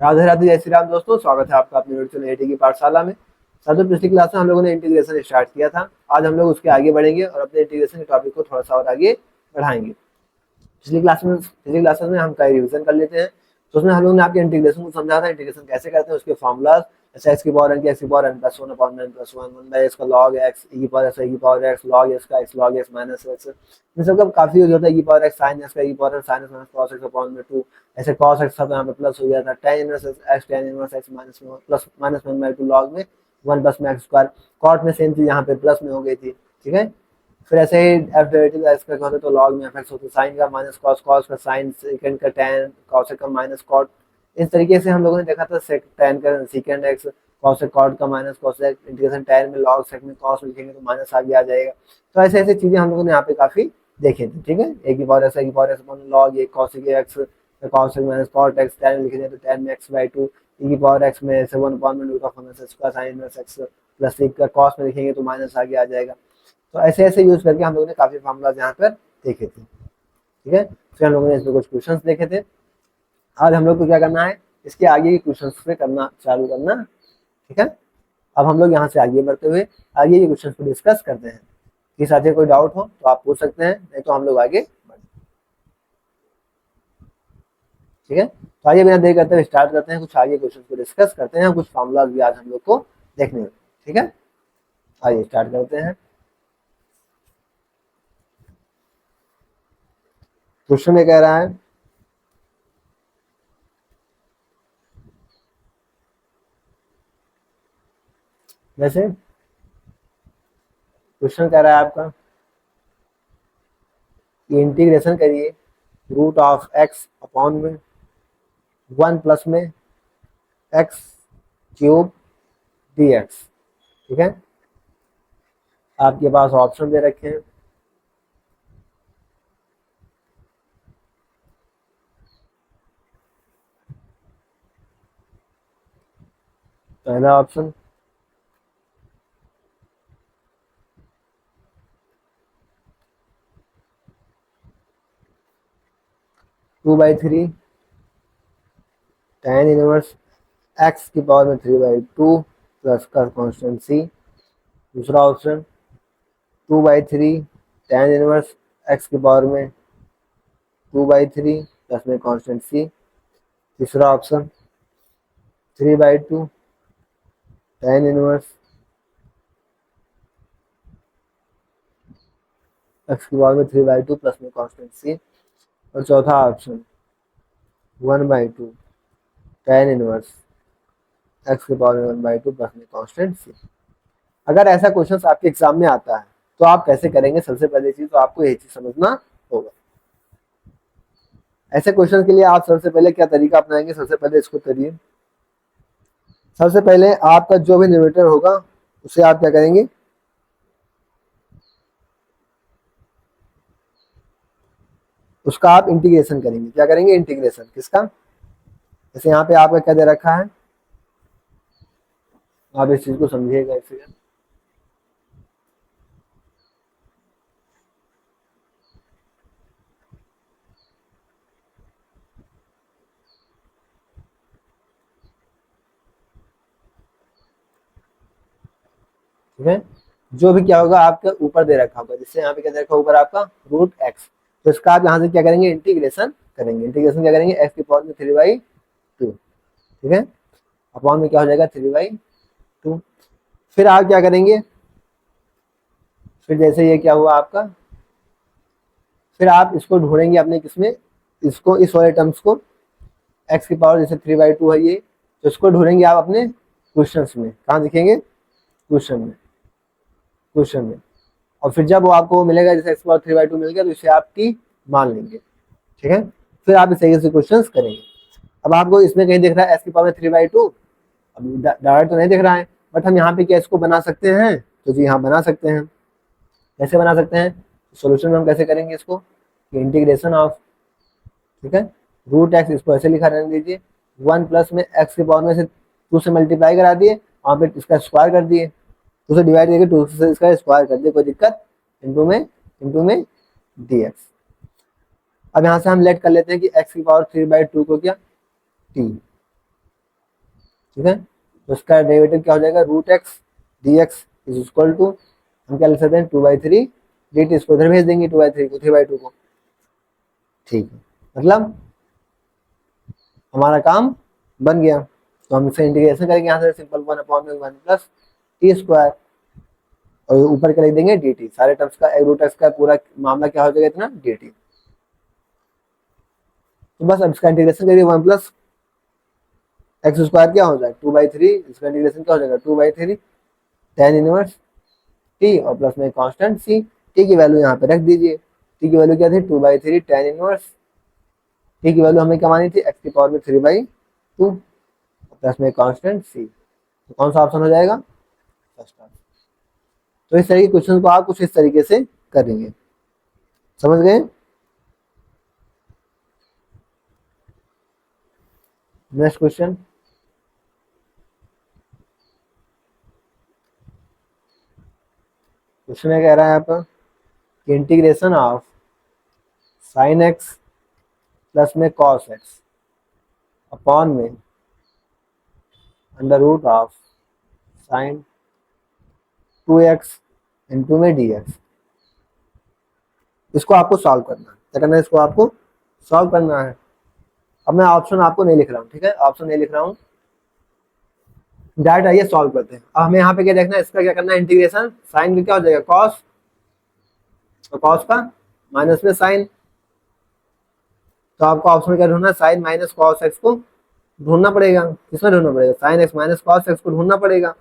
राधे राधे, जय श्री राम दोस्तों। स्वागत है आपका अपने यूट्यूब एटी की पाठशाला में। साथियों, पिछली क्लास में हम लोगों ने इंटीग्रेशन स्टार्ट किया था। आज हम लोग उसके आगे बढ़ेंगे और अपने इंटीग्रेशन के टॉपिक को थोड़ा सा और आगे बढ़ाएंगे। पिछली क्लास में हम का रिवीजन कर लेते हैं। तो उसमें हम लोगों ने आपके इंटीग्रेशन को समझा था, इंटीग्रेशन कैसे करते हैं, उसके फॉर्मूलाज, जैसे एक्स की पावर एन की एक्स की power n plus one upon n plus one, one by x का लॉग एक्स, ई की पावर एक्स, ई की पावर एक्स, लॉग एक्स का x, log x minus x. इन सब का काफी यूज होता है। ई की पावर एक्स साइन एक्स का, ई की power sine x minus cos x upon में टू। ऐसे कॉस एक्स था तो यहाँ पे प्लस हो गया था, tan inverse x tan inverse x minus में plus minus one by two log में वन प्लस में एक्स स्क्वायर। कॉट में सेम चीज यहाँ पे प्लस में हो गई थी, ठीक है। फिर ऐसे ही एफ डेरिवेटिव एक्स का होता है तो लॉग में एफ एक्स होता है, साइन का माइनस कॉस, कॉस का साइन, सेकंड का tan, कॉस का माइनस कॉट। इस तरीके से हम लोगों ने देखा था tan का सेकंड एक्स, कॉस कॉट का minus cos x, integration tan में लॉग सेक में कॉस लिखेंगे तो माइनस आगे आ जाएगा। तो ऐसे ऐसे चीजें हम लोगों ने यहाँ पे काफी देखे थे, ठीक है। ए की पावर एक्स, ए की power x log a cos x, cos x minus cot x, tan लिखेंगे तो tan में एक्स बाई टू, ई की पावर एक्स में से वन अपॉन में रूट ऑफ माइनस एक्स का साइन इनवर्स एक्स प्लस एक का कॉस में लिखेंगे तो माइनस आगे आ जाएगा। तो ऐसे ऐसे यूज करके हम लोगों ने काफी फॉर्मूलाज यहाँ पर देखे थे, ठीक है। फिर हम लोगों ने इसमें कुछ क्वेश्चंस देखे थे। आज हम लोग को क्या करना है, इसके आगे के क्वेश्चंस पे करना चालू करना, ठीक है। अब हम लोग यहाँ से आगे बढ़ते हुए आगे के क्वेश्चंस को डिस्कस करते हैं। किसी साथी कोई डाउट हो तो आप पूछ सकते हैं, नहीं तो हम लोग आगे बढ़ते हैं, ठीक है। तो आइए बिना देर करते हुए स्टार्ट करते हैं, कुछ आगे क्वेश्चन को डिस्कस करते हैं, कुछ फॉर्मूलाज भी आज हम लोग को देखने में, ठीक है। आइए स्टार्ट करते हैं। क्वेश्चन में कह रहा है, जैसे क्वेश्चन कह रहा है आपका कि इंटीग्रेशन करिए रूट ऑफ एक्स अपॉन में वन प्लस में एक्स क्यूब डी एक्स, ठीक है। आपके पास ऑप्शन दे रखे हैं। पहला option two by three tan inverse x की पावर में थ्री बाई टू प्लस का कॉन्स्टेंट सी। दूसरा option two by three tan inverse x की पावर में टू बाई थ्री प्लस में कॉन्स्टेंट सी। तीसरा option three by two tan inverse x की power में थ्री बाई टू प्लस में कॉन्स्टेंट सी। और चौथा option one by two tan inverse x की पावर में वन बाई टू प्लस में कॉन्स्टेंट सी। अगर ऐसा क्वेश्चन आपके एग्जाम में आता है तो आप कैसे करेंगे, सबसे पहली चीज तो आपको यही चीज समझना होगा। ऐसे क्वेश्चन के लिए आप सबसे पहले क्या तरीका अपनाएंगे, सबसे पहले इसको करिए। सबसे पहले आपका जो भी न्यूमरेटर होगा उसे आप क्या करेंगे, उसका आप इंटीग्रेशन करेंगे। क्या करेंगे, इंटीग्रेशन किसका, जैसे यहाँ पे आपका क्या दे रखा है, आप इस चीज को समझिएगा इसे। ठीक है, जो भी क्या होगा आपका ऊपर दे रखा होगा, जिससे यहाँ पे क्या दे रखा ऊपर आपका रूट एक्स, तो इसका आप यहाँ से क्या करेंगे, इंटीग्रेशन करेंगे। इंटीग्रेशन क्या करेंगे, एक्स की पावर में थ्री बाई टू, ठीक है, अपॉन में क्या हो जाएगा थ्री बाई टू। फिर आप क्या करेंगे, फिर जैसे ये क्या हुआ आपका, फिर आप इसको ढूंढेंगे अपने किसमें, इसको इस वाले टर्म्स को, एक्स की पावर जैसे थ्री बाई टू है ये, तो इसको ढूंढेंगे आप अपने क्वेश्चन में। कहाँ दिखेंगे, क्वेश्चन में, क्वेश्चन में। और फिर जब वो आपको मिलेगा जैसे x power three by two मिल गया तो इसे आप टी मान लेंगे, ठीक है। फिर आप इस तरीके से क्वेश्चन करेंगे। अब आपको इसमें कहीं दिख रहा है एक्स की पावर थ्री बाई टू, अब डायरेक्ट तो नहीं दिख रहा है, बट हम यहाँ पे क्या इसको बना सकते हैं, तो जी हाँ बना सकते हैं। कैसे बना सकते हैं, सोल्यूशन में हम कैसे करेंगे इसको, इंटीग्रेशन ऑफ, ठीक है, रूट एक्स, इसको ऐसे लिखा रहने दीजिए, वन प्लस में एक्स के पावर में से टू से मल्टीप्लाई करा दिए, वहाँ पे इसका स्क्वायर कर दिए, टू से डिवाइड करके टू से इसका स्क्वायर कर दिए, कोई दिक्कत, इंटू में डी एक्स। अब यहाँ से हम लेट कर लेते हैं कि एक्स की पावर थ्री बाई टू को क्या टी, ठीक है, तो इसका डेरिवेटिव क्या हो जाएगा, root X D x is equal to, हम क्या लिख सकते हैं, 2/3 डी टी, इसको इधर भेज देंगे 2/3 को, 3/2 को। ठीक है, मतलब हमारा काम बन गया। तो हम इसे इंटीग्रेशन करेंगे यहाँ से, सिंपल 1/(1) + t², और ऊपर क्या लिख देंगे डी टी, सारे टर्म्स का रूट एक्स का पूरा मामला क्या हो जाएगा, इतना डी टी। तो बस अब इसका इंटीग्रेशन करिए, 1 + x² क्या हो जाएगा 2/3, इसका इंटीग्रेशन क्या हो जाएगा 2/3 tan इनवर्स टी, और प्लस में कांस्टेंट सी, टी की वैल्यू यहाँ पे रख दीजिए। टी की वैल्यू क्या थी 2/3 tan इनवर्स, टी की वैल्यू हमें क्या मानी थी x की पावर में 3/2, प्लस में कांस्टेंट सी। तो कौन सा ऑप्शन हो जाएगा, फर्स्ट ऑप्शन। तो इस तरह के क्वेश्चन को आप कुछ इस तरीके से करेंगे, समझ गए। नेक्स्ट क्वेश्चन, क्वेश्चन में कह रहा है यहाँ पर कि integration of sine x plus में कॉस एक्स अपॉन में under root of sine 2x into में dx, इसको आपको सॉल्व करना है। क्या करना है, इसको आपको सॉल्व करना है। अब मैं ऑप्शन आपको नहीं लिख रहा हूँ, ठीक है, ऑप्शन नहीं लिख रहा हूँ, डायरेक्ट आइए सॉल्व करते हैं। अब हमें यहाँ पे क्या देखना है, इसका क्या करना है, इंटीग्रेशन साइन का क्या हो जाएगा कॉस, तो कॉस का माइनस में साइन, तो आपको ऑप्शन में क्या ढूंढना है, साइन माइनस कॉस एक्स को ढूंढना पड़ेगा। किसमें ढूंढना पड़ेगा, sign x minus cos x को ढूंढना पड़ेगा।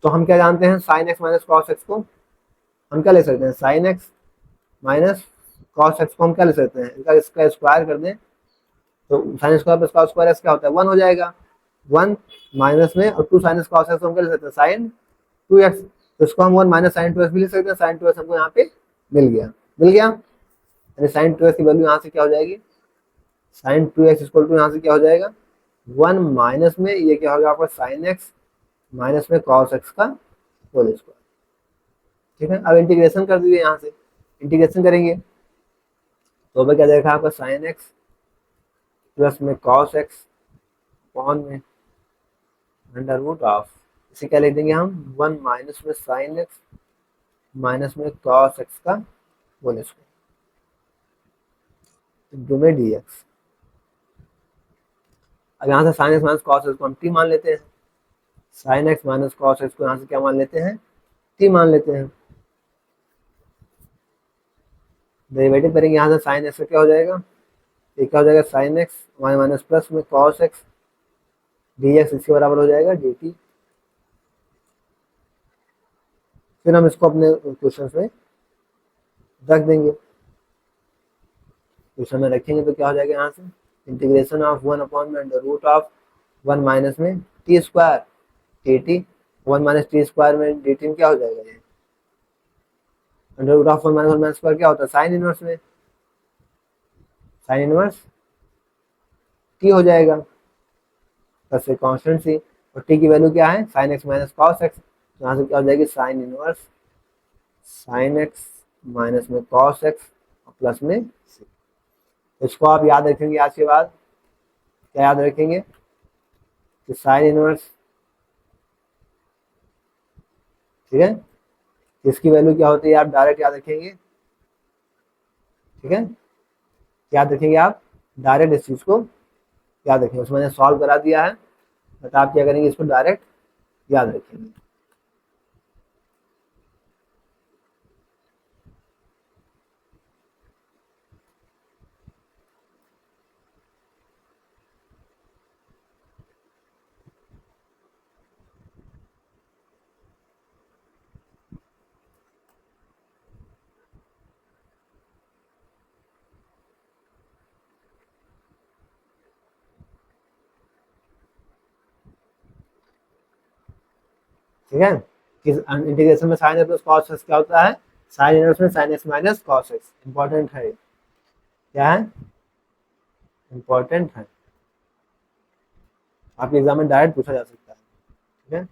तो हम क्या जानते हैं, sign x minus cos x को हम क्या ले सकते हैं, sign x minus cos x को हम क्या ले सकते हैं, इसका स्क्वायर कर दें, तो sign square plus cos square x क्या होता है 1 हो जाएगा, 1 माइनस में, और 2 साइन कॉस एक्स हम क्या ले सकते हैं, साइन 2x, तो इसको हम 1 माइनस साइन 2x भी लिख सकते हैं। साइन 2x हमको यहाँ पे मिल गया, यानी साइन 2x की वैल्यू यहाँ से क्या हो जाएगी, साइन 2x इक्वल टू यहाँ से क्या हो जाएगा 1 माइनस में ये क्या होगा आपका साइन एक्स माइनस में कॉस एक्स का होल स्क्वायर। ठीक है, अब इंटीग्रेशन कर दीजिए, यहाँ से इंटीग्रेशन करेंगे तो अब क्या देखा आपका साइन एक्स प्लस में कॉस एक्स अपॉन में अंडर रूट ऑफ, इसे क्या लिख देंगे हम 1 माइनस में साइन एक्स माइनस में कॉस एक्स का होल स्क्वायर इंटू में dx। अब यहाँ से sign x minus cos x को हम टी मान लेते हैं, sign x minus cos x को यहाँ से क्या मान लेते हैं, टी मान लेते हैं। डेरिवेटिव करेंगे यहाँ से साइन एक्स का क्या हो जाएगा, ये क्या हो जाएगा साइन एक्स माइनस प्लस में कॉस एक्स dx, इसके बराबर हो जाएगा dt। फिर हम इसको अपने क्वेश्चन में रख देंगे, क्वेश्चन में रखेंगे तो क्या हो जाएगा, यहाँ से इंटीग्रेशन ऑफ 1 में अंडर रूट ऑफ 1 माइनस में T square T T, 1 minus T square में डी टी क्या हो जाएगा, ये under root of 1 minus square क्या होता है साइन इनवर्स में, साइन इनवर्स टी हो जाएगा प्लस से कांस्टेंट सी, और टी की वैल्यू क्या है sign x minus cos x, तो यहाँ से क्या हो जाएगी sign inverse sine x minus में कॉस एक्स प्लस में सी। इसको आप याद रखेंगे आज के बाद, क्या याद रखेंगे कि साइन इनवर्स, ठीक है, इसकी वैल्यू क्या होती है आप डायरेक्ट याद रखेंगे, ठीक है, याद रखेंगे आप डायरेक्ट इस चीज को याद रखेंगे। उसमें मैंने सॉल्व करा दिया है, बट आप क्या करेंगे इसको डायरेक्ट याद रखेंगे। ठीक है, किस इंटीग्रेशन में sine x plus cos x क्या होता है, साइन इनवर्स में sine x minus cos x, important है, क्या है इंपॉर्टेंट है, आपके एग्जाम में डायरेक्ट पूछा जा सकता है। ठीक है,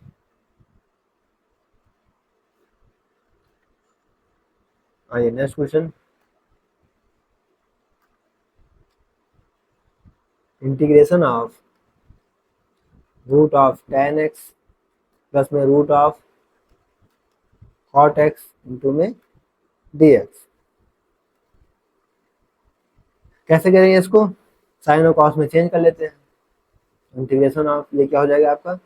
आइए next question, integration of root of ten x plus में root of cot x into में डी एक्स। कैसे करेंगे इसको, साइन और कॉस में चेंज कर लेते हैं। इंटीग्रेशन ऑफ ये क्या हो जाएगा आपका,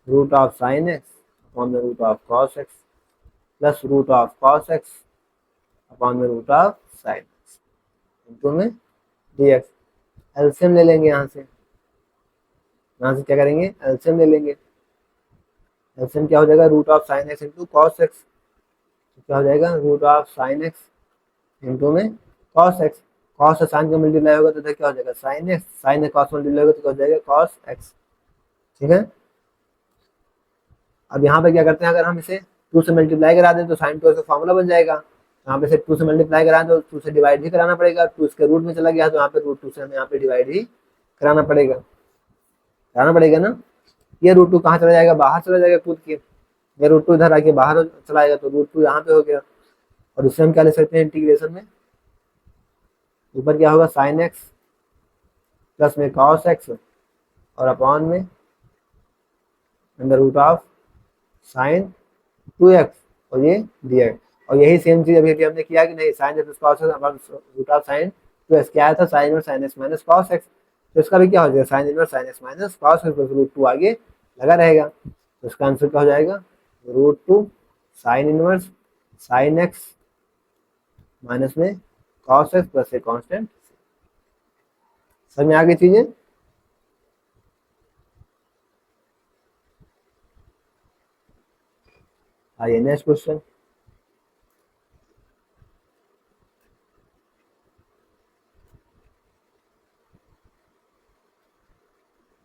root of sine x upon में root of cos x plus root of cos x upon में root of sine x into में डी एक्स। एलसीएम ले लेंगे यहाँ से क्या करेंगे, एलसीएम ले लेंगे। एलसीएम क्या हो जाएगा, root of sine x into cos x, तो क्या हो जाएगा root of sine x into में कॉस एक्स। कॉस और साइन का मल्टीप्लाई होगा तो क्या हो जाएगा साइन एक्स, साइन है कॉस मल्टीप्लाई होगा तो क्या हो जाएगा कॉस एक्स। ठीक है, अब यहाँ पे क्या करते हैं, अगर हम इसे 2 से मल्टीप्लाई करा दें तो साइन 2 का फॉर्मूला बन जाएगा। यहाँ पे से 2 से मल्टीप्लाई कराएं तो 2 से डिवाइड भी कराना पड़ेगा, 2 इसके रूट में चला गया तो यहाँ पे रूट 2 से हमें यहाँ पे डिवाइड ही कराना पड़ेगा ना। ये रूट 2 कहाँ चला जाएगा, बाहर चला जाएगा कूद के। ये रूट 2 इधर आके बाहर चला जाएगा तो रूट 2 यहाँ पे हो गया। और उससे हम क्या ले सकते हैं इंटीग्रेशन में, ऊपर क्या होगा साइन एक्स प्लस में कॉस एक्स और अपॉन में under root of sine 2x और ये dx। और यही सेम चीज अभी हमने किया कि नहीं, sine x cos x root of sine 2x क्या आया था, sine inverse sine x minus cos x. तो इसका भी क्या हो जाएगा sine inverse sine x minus cos x plus root 2 आगे लगा रहेगा। तो इसका आंसर क्या हो जाएगा root 2 sine inverse sine x minus में cos x plus a constant. समझ में आ गई चीजें। आइए next question.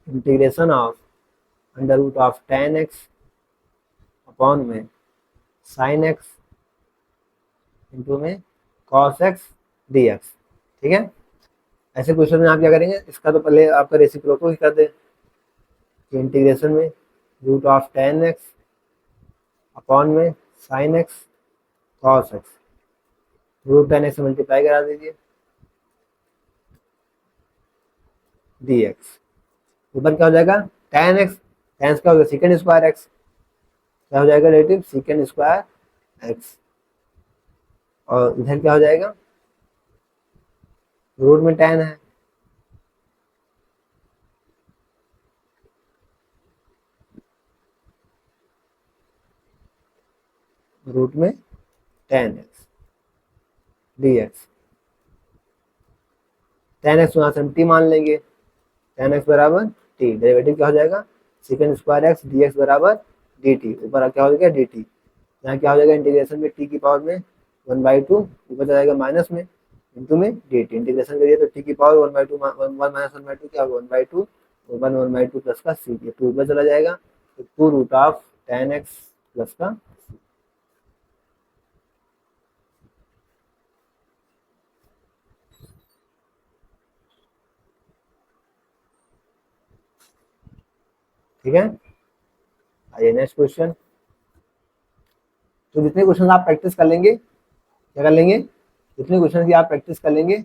Integration of under root of ten x upon में साइन एक्स इंटू में कॉस एक्स डी एक्स। ठीक है, ऐसे क्वेश्चन में आप क्या करेंगे, इसका तो पहले आपका रेसिप्रोकल ही कर दें कि इंटीग्रेशन में root of ten x upon में sine x cos x, root 10x से मल्टीप्लाई करा दीजिए डी एक्स। ऊपर क्या हो जाएगा टेन एक्स, टेन क्या हो जाएगा सेकेंड स्क्वायर एक्स, क्या हो जाएगा रिलेटिव सेकेंड स्क्वायर एक्स। और इधर क्या हो जाएगा रूट में टेन है रूट में ten x D x. Ten x यहाँ से हम टी मान लेंगे, टेन एक्स बराबर टी, डेरिवेटिव क्या हो जाएगा second square x D x बराबर डी टी। ऊपर क्या हो जाएगा डी टी, यहाँ क्या हो जाएगा इंटीग्रेशन में टी की पावर में 1/2 ऊपर जाएगा माइनस में इंटू में डी टी। इंटीग्रेशन करिए तो टी की पावर 1/2 1 माइनस 1/2 क्या होगा 1/2 1/2 प्लस का सी, ये 2 ऊपर चला जाएगा तो 2 root of ten x plus का सी। ठीक है, आइए नेक्स्ट क्वेश्चन। तो जितने क्वेश्चन आप प्रैक्टिस कर लेंगे, क्या कर लेंगे, जितने क्वेश्चन की आप प्रैक्टिस कर लेंगे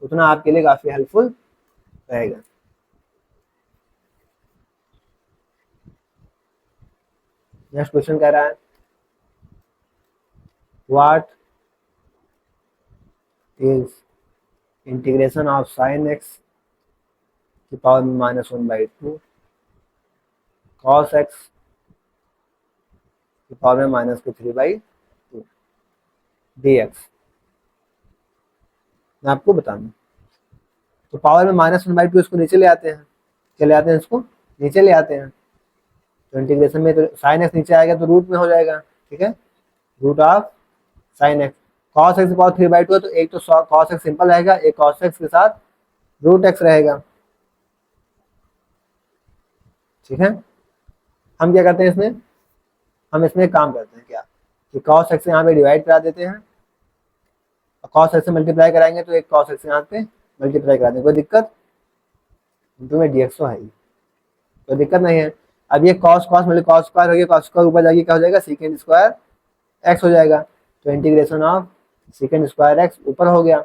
उतना आपके लिए काफी हेल्पफुल रहेगा। नेक्स्ट क्वेश्चन कह रहा है what is integration of sine x की पावर में -1/2 कॉस एक्स की पावर में -3/2 डी एक्स। मैं आपको बता दूं तो पावर में -1/2 इसको नीचे ले आते हैं, क्या ले आते हैं इसको नीचे ले आते हैं। तो इंटीग्रेशन में तो साइन एक्स नीचे आएगा तो रूट में हो जाएगा। ठीक है, root of sine x cos x power 3/2 है तो एक तो कॉस एक्स सिंपल रहेगा, एक कॉस एक्स के साथ रूट एक्स रहेगा। ठीक है, हम क्या करते हैं इसमें, हम इसमें काम करते हैं क्या कि कॉस एक्स यहाँ पे डिवाइड करा देते हैं, कॉस एक्स से मल्टीप्लाई कराएंगे तो एक कॉस एक्स यहाँ पे मल्टीप्लाई करा देंगे, कोई दिक्कत इंटू में डीएक्स तो है ही, कोई दिक्कत नहीं है। अब ये कॉस कॉस मतलब कॉस स्क्वायर हो गया, कॉस स्क्वायर ऊपर जाके क्या हो जाएगा सेकेंड स्क्वायर एक्स हो जाएगा। तो integration of second square x ऊपर हो गया।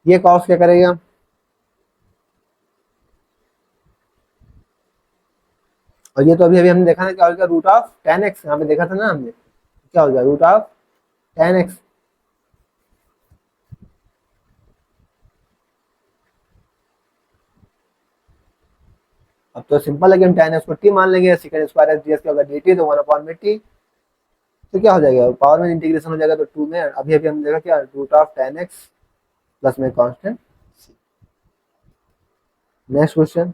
ये कॉस क्या करेगा और ये तो अभी अभी हमने देखा ना क्या हो गया, रूट ऑफ 10x, यहाँ पे देखा था ना हमने, क्या हो गया रूट ऑफ 10x। अब तो सिंपल है कि हम 10x को t मान लेंगे, सेकंड स्क्वायर एक्स ds का होगा dt, तो 1 में t, तो क्या हो जाएगा पावर में इंटीग्रेशन हो जाएगा, तो 2 में अभी अभी हमने देखा क्या रूट ऑफ 10x प्लस में कांस्टेंट। नेक्स्ट क्वेश्चन,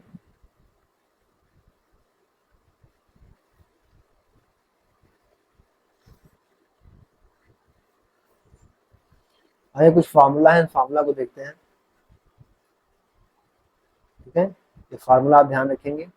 आगे कुछ फार्मूला है, फार्मूला को देखते हैं। ठीक है, ये फार्मूला आप ध्यान रखेंगे।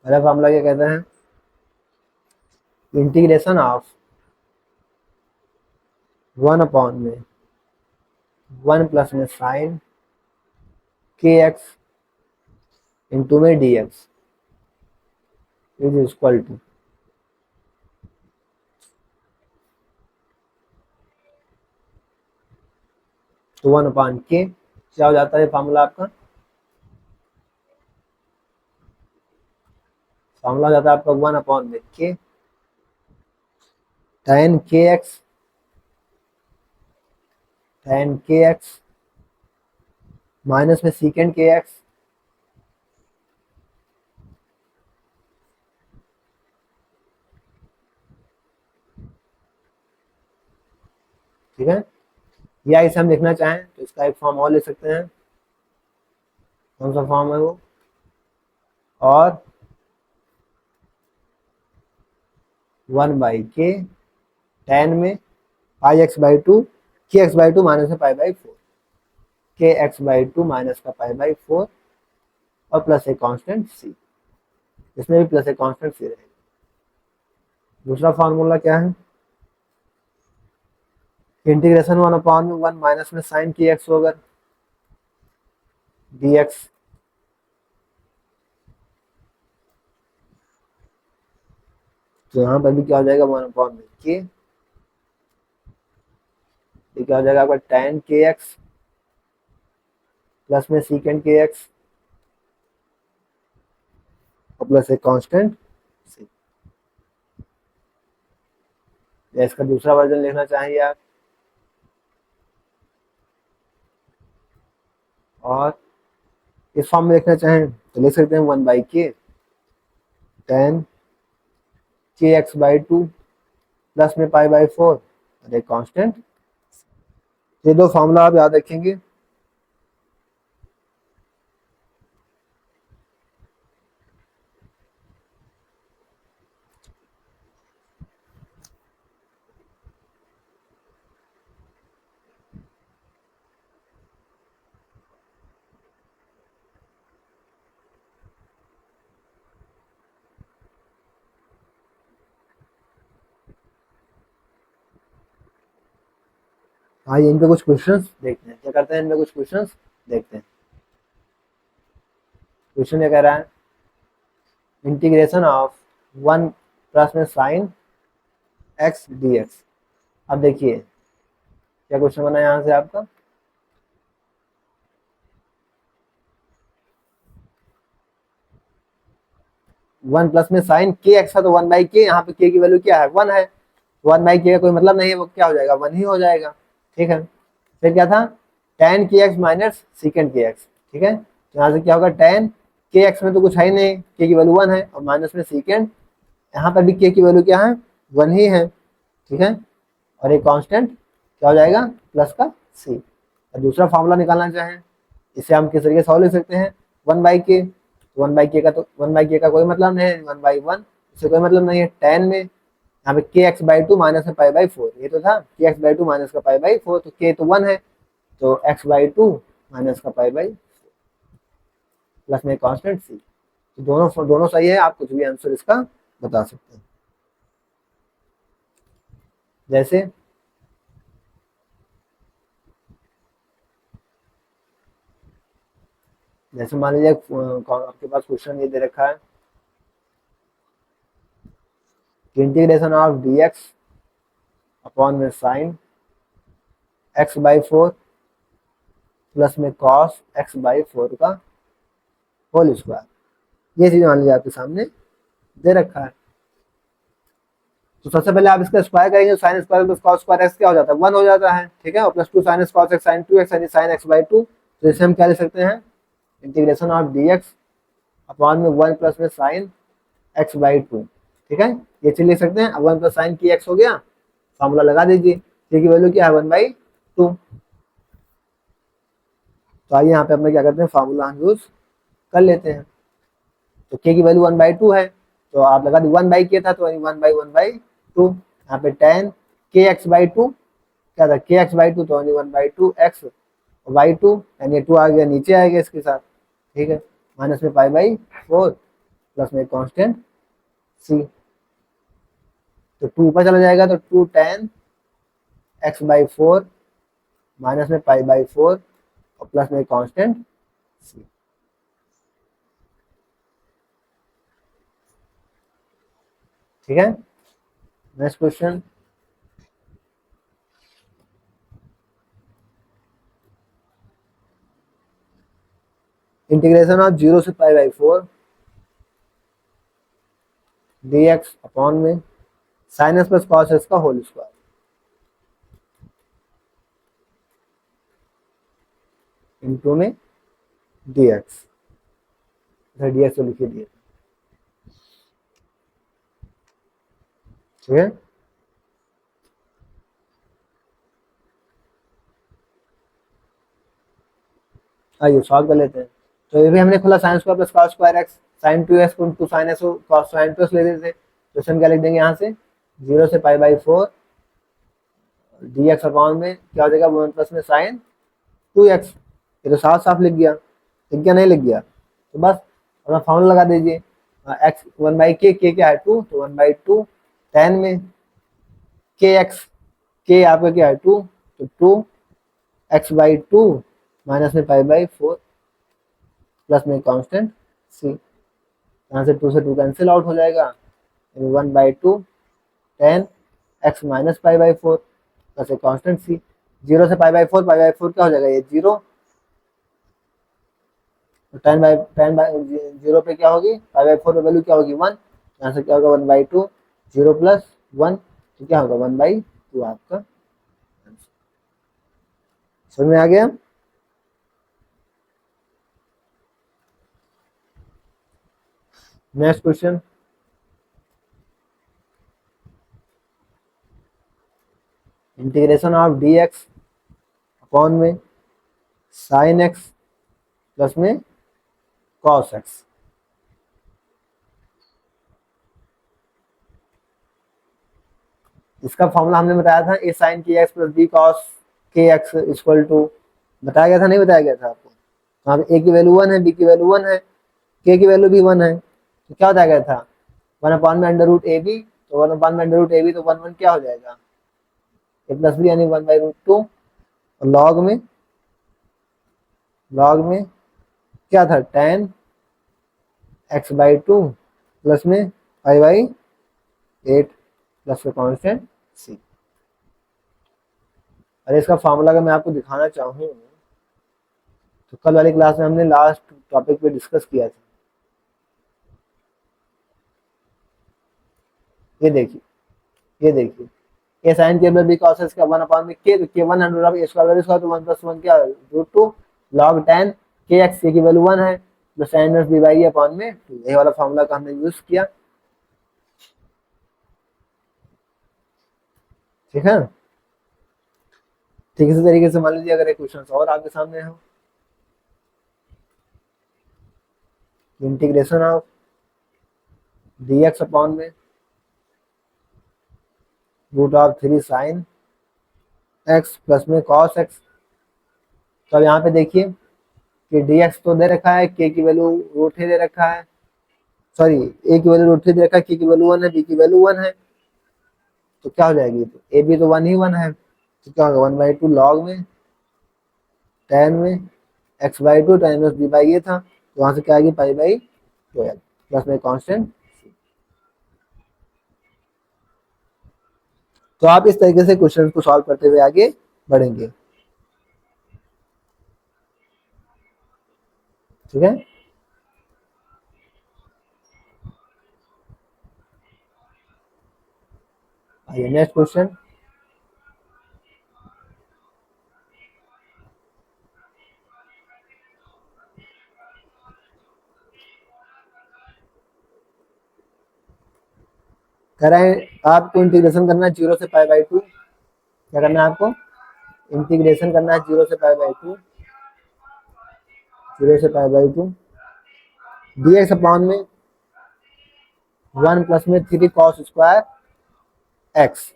पहला फार्मूला क्या कहते हैं, इंटीग्रेशन ऑफ 1 प्लस में साइन के एक्स इंटू में d x is equal to, तो 1/k क्या हो जाता है फार्मूला आपका, फार्मूला हो जाता है आपका 1/k tan kx, tan kx minus में सीकेंड kx ठीक है, या इसे हम लिखना चाहें तो इसका एक फॉर्म और ले सकते हैं, कौन सा फॉर्म है वो, और 1/k tan में πx/2 kx/2 माइनस में π/4, kx/2 माइनस का π/4 और प्लस एक कांस्टेंट c, इसमें भी प्लस एक कांस्टेंट c रहेगा। दूसरा फार्मूला क्या है, इंटीग्रेशन 1/1 माइनस में साइन की एक्स होगा dx, तो यहाँ पर भी क्या हो जाएगा 1/k, ये क्या हो जाएगा आपका tan kx प्लस में सीकेंड kx और प्लस एक कांस्टेंट c। या इसका दूसरा वर्जन लिखना चाहिए आप, और इस फॉर्म में लिखना चाहें तो लिख सकते हैं 1/k tan kx/2 प्लस में π/4 और एक कांस्टेंट। ये दो फॉर्मूला आप याद रखेंगे। आइए इन पे कुछ क्वेश्चंस देखते हैं, क्या करते हैं इनमें कुछ क्वेश्चंस देखते हैं। क्वेश्चन क्या कह रहा है, इंटीग्रेशन ऑफ 1 प्लस में साइन x dx। अब देखिए क्या क्वेश्चन बना यहाँ से आपका, 1 प्लस में साइन के एक्स है, तो 1/k, यहाँ पे k की वैल्यू क्या है 1 है, 1/k का कोई मतलब नहीं है, वो क्या हो जाएगा 1 ही हो जाएगा। ठीक है, फिर क्या था tan kx माइनस सीकेंड kx। ठीक है, तो यहाँ से क्या होगा tan kx में तो कुछ है ही नहीं, k की वैल्यू 1 है, और माइनस में सीकेंड, यहाँ पर भी k की वैल्यू क्या है 1 ही है। ठीक है, और एक कांस्टेंट क्या हो जाएगा प्लस का c। और दूसरा फार्मूला निकालना चाहें, इसे हम किस तरीके से सॉल्व कर सकते हैं, 1/k, 1/k का तो 1/k का कोई मतलब नहीं है, 1/1 इससे कोई मतलब नहीं है, tan में यहाँ पे kx/2 माइनस में π/4, ये तो था kx/2 माइनस का π/4, तो k तो 1 है, तो x/2 माइनस का π/4 प्लस में कांस्टेंट c। तो दोनों दोनों सही है, आप कुछ भी आंसर इसका बता सकते हैं। जैसे जैसे मान लीजिए आपके पास क्वेश्चन ये दे रखा है integration of d x upon में sine x by four plus में कॉस एक्स बाई फोर का होल स्क्वायर। ये चीज मान लीजिए आपके सामने दे रखा है। तो सबसे पहले आप इसका स्क्वायर करेंगे, sign square plus cos square x क्या हो जाता है, 1 हो जाता है, ठीक है, और plus 2 sine cos x sine 2x यानी साइन एक्स बाई 2। तो इसे हम क्या लिख सकते हैं, integration of d x upon में 1 प्लस में साइन एक्स बाई 2, ठीक है, ये चीज लिख सकते हैं। अब 1 प्लस साइन की एक्स हो गया, फॉर्मूला लगा दीजिए, k की वैल्यू क्या है 1/2। तो आइए यहाँ पे अपने क्या करते हैं, फार्मूला हम यूज कर लेते हैं। तो k की वैल्यू 1/2 है, तो आप लगा दी 1/k था तो 1/1/2। यहाँ पे tan kx/2 क्या था, kx/2 तो 1/2 x बाई 2 यानी 2 आ गया नीचे आएगा इसके साथ, ठीक है, माइनस में π/4 प्लस में कांस्टेंट c। तो 2 ऊपर चला जाएगा तो 2 tan x/4 माइनस में π/4 और प्लस में कांस्टेंट c। ठीक है, नेक्स्ट क्वेश्चन। इंटीग्रेशन ऑफ 0 से π/4 dx अपॉन में sine x plus cos x का होल स्क्वायर। इंटू में dx, dx तो लिखिए दिए, ठीक है। आइए सॉल्व कर लेते हैं। तो ये भी हमने खोला sine square plus cos square x sine 2x two sine x cos sine 2x ले लेते थे, तो इसमें क्या लिख देंगे यहाँ से 0 से π/4 dx अपॉन में क्या हो जाएगा 1 प्लस में साइन 2x। ये तो साफ साफ लिख गया, लिख गया नहीं लिख गया, तो बस अपना फॉर्मूला लगा दीजिए, x 1/k, k क्या है 2, तो 1/2 tan में kx, k आपका क्या है 2, तो 2x/2 माइनस में π/4 प्लस में कांस्टेंट c। यहाँ से 2 से 2 कैंसिल आउट हो जाएगा, 1/2 tan x माइनस π/4 प्लस एक कांस्टेंट c। 0 से π/4 क्या हो जाएगा, ये 0, तो tan बाई 0 पे क्या होगी, π/4 पे वैल्यू क्या होगी 1, यहाँ से क्या होगा 1/2 0 प्लस 1 तो क्या होगा 1/2 आपका। समझ में आ गया। Next question. Integration of dx upon में साइन x प्लस में कॉस x। इसका फॉर्मूला हमने बताया था a sin kx plus b cos kx equal to, बताया गया था नहीं बताया गया था आपको। तो यहाँ पे a की वैल्यू 1 है, b की वैल्यू 1 है, k की वैल्यू भी 1 है, तो क्या बताया गया था 1 अपॉन में अंडर रूट ए बी, तो 1 अपॉन में अंडर रूट ए बी, तो 1 क्या हो जाएगा a प्लस बी यानी 1/√2, और लॉग में क्या था tan x/2 प्लस में π/8 प्लस में कांस्टेंट c। अरे इसका फॉर्मूला अगर मैं आपको दिखाना चाहूँ तो कल वाली क्लास में हमने लास्ट टॉपिक पे डिस्कस किया था, ये देखिए ए साइन के प्लस बी कॉस एक्स का 1 अपॉन में के, तो के 1 अंडर ऑफ ए स्क्वायर तो 1 प्लस 1 क्या √2 log tan के एक्स, के की वैल्यू 1 है, तो sine inverse b by upon में 2, ये वाला फॉर्मूला का हमने यूज किया, ठीक है। ठीक इसी तरीके से मान लीजिए अगर एक क्वेश्चन और आपके सामने हो, इंटीग्रेशन ऑफ dx अपॉन में √3 साइन x प्लस में cos x। तो अब यहाँ पे देखिए कि dx तो दे रखा है, k की वैल्यू √3 दे रखा है, सॉरी a की वैल्यू √3 दे रखा है, k की वैल्यू 1 है, b की वैल्यू 1 है, तो क्या हो जाएगी, तो ए बी तो 1 ही 1 है, तो क्या होगा 1/2 लॉग में tan में x by two tan inverse b by a था, तो वहां से क्या आएगी पाई बाई 12 प्लस में कांस्टेंट। तो आप इस तरीके से क्वेश्चन को सॉल्व करते हुए आगे बढ़ेंगे। ठीक है, आइए नेक्स्ट क्वेश्चन। कह रहे हैं आपको इंटीग्रेशन करना है 0 से पाई बाई 2। क्या करना है आपको? इंटीग्रेशन करना है 0 से पाई बाई 2, 0 से pi by 2 D x upon में 1 प्लस में 3 कॉस स्क्वायर एक्स।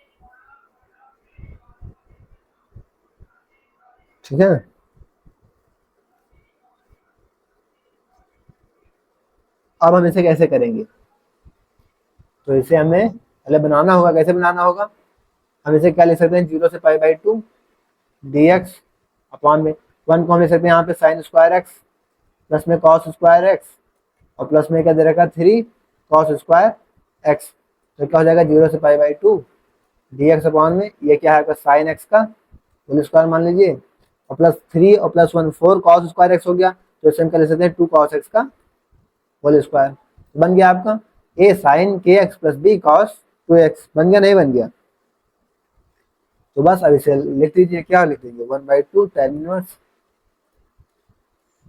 ठीक है, अब हम इसे कैसे करेंगे? तो इसे हमें पहले बनाना होगा। कैसे बनाना होगा? हम इसे क्या लिख सकते हैं? 0 से pi by 2 D x upon में 1 को हम लिख सकते हैं यहाँ पे साइन स्क्वायर एक्स प्लस में कॉस स्क्वायर एक्स और प्लस में क्या दे रखा 3 कॉस स्क्वायर एक्स। तो क्या हो जाएगा 0 से pi by 2 D x upon में ये क्या है आपका साइन एक्स का होल स्क्वायर मान लीजिए और प्लस 3 और प्लस 1 4 कॉस स्क्वायर एक्स हो गया। तो इसे हम क्या लिख सकते हैं 2 कॉस एक्स का होल स्क्वायर। बन गया आपका ए साइन के x plus b cos 2x। बन गया? नहीं बन गया? तो बस अब इसे लिख दीजिए। क्या लिख देंगे? 1/2 tan इनवर्स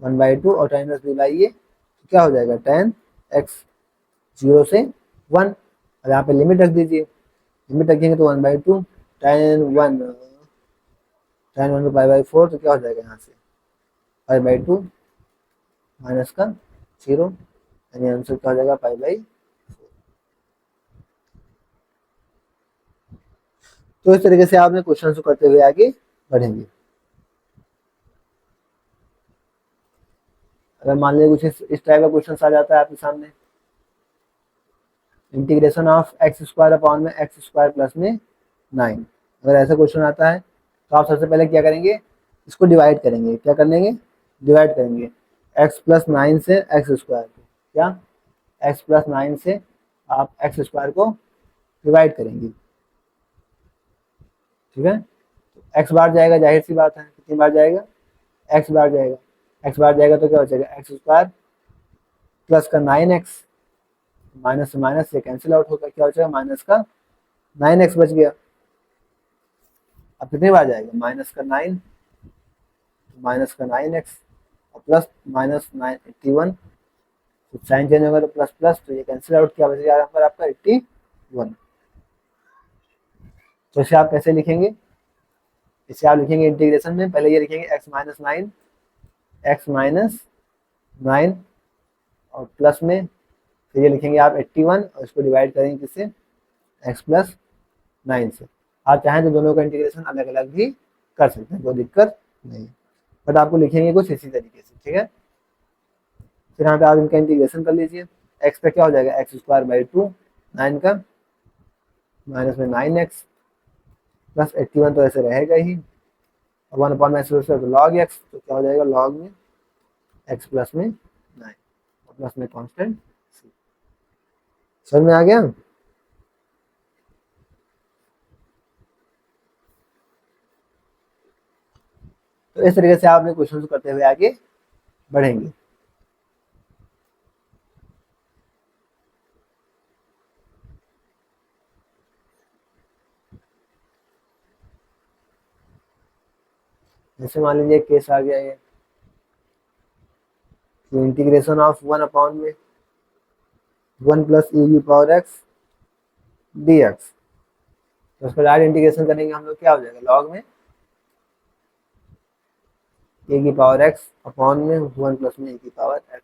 1/2 और tan इनवर्स बी बाई ए। तो क्या हो जाएगा tan x 0 से 1। अब यहाँ पे लिमिट रख दीजिए। लिमिट रखेंगे तो 1/2 tan 1 पाई बाई 4। तो क्या हो जाएगा यहाँ से पाई बाई 2 माइनस का 0 यानी आंसर क्या हो जाएगा पाई बाई। तो इस तरीके से आपने क्वेश्चन को करते हुए आगे बढ़ेंगे। अगर मान लीजिए कुछ इस टाइप का क्वेश्चन आ जाता है आपके सामने, integration of x square upon में एक्स स्क्वायर प्लस में 9। अगर ऐसा क्वेश्चन आता है तो आप सबसे पहले क्या करेंगे? इसको डिवाइड करेंगे। क्या करेंगे? डिवाइड करेंगे एक्स प्लस 9 से एक्स स्क्वायर को। क्या? एक्स प्लस 9 से आप एक्स स्क्वायर को डिवाइड करेंगे। ठीक है, तो एक्स बार जाएगा, जाहिर सी बात है। कितनी बार जाएगा? एक्स बार जाएगा। एक्स बार जाएगा तो क्या हो जाएगा एक्स स्क्वायर प्लस का 9x माइनस से माइनस से कैंसिल आउट होकर क्या हो जाएगा माइनस का 9x बच गया। अब कितनी बार जाएगा? माइनस का 9 माइनस का 9x और प्लस माइनस 81। तो साइन चेंज होगा तो प्लस प्लस, तो ये कैंसिल आउट क्या बच गया यहाँ पर आपका 81। तो इसे आप कैसे लिखेंगे? इसे आप लिखेंगे इंटीग्रेशन में पहले ये लिखेंगे x माइनस 9 एक्स माइनस 9 और प्लस में फिर ये लिखेंगे आप 81 और इसको डिवाइड करेंगे किससे? x प्लस 9 से। आप चाहें तो दोनों का इंटीग्रेशन अलग अलग भी कर सकते हैं, कोई दिक्कत नहीं, बट आपको लिखेंगे कुछ इसी तरीके से। ठीक है, फिर यहाँ पे आप इनका इंटीग्रेशन कर लीजिए। x का क्या हो जाएगा एक्स स्क्वायर बाई 2 9 का माइनस में 9x प्लस 81 तो ऐसे रहेगा ही, 1 अपॉन में तो लॉग एक्स। तो क्या हो जाएगा लॉग में x प्लस में 9 और प्लस में कांस्टेंट c। समझ में आ गया? तो इस तरीके से आपने क्वेश्चन करते हुए आगे बढ़ेंगे। जैसे मान लीजिए केस आ गया ये इंटीग्रेशन ऑफ 1 अपॉन में 1 प्लस e की पावर x dx। तो उसका डायरेक्ट इंटीग्रेशन करेंगे हम लोग, क्या हो जाएगा लॉग में ए की पावर x अपॉन में 1 प्लस में ए की पावर x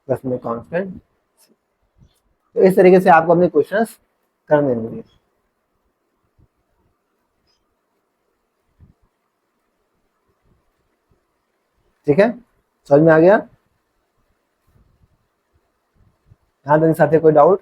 प्लस में कांस्टेंट। तो इस तरीके से आपको अपने क्वेश्चंस करने होंगे। ठीक है, समझ में आ गया? यहाँ तक साथ कोई डाउट?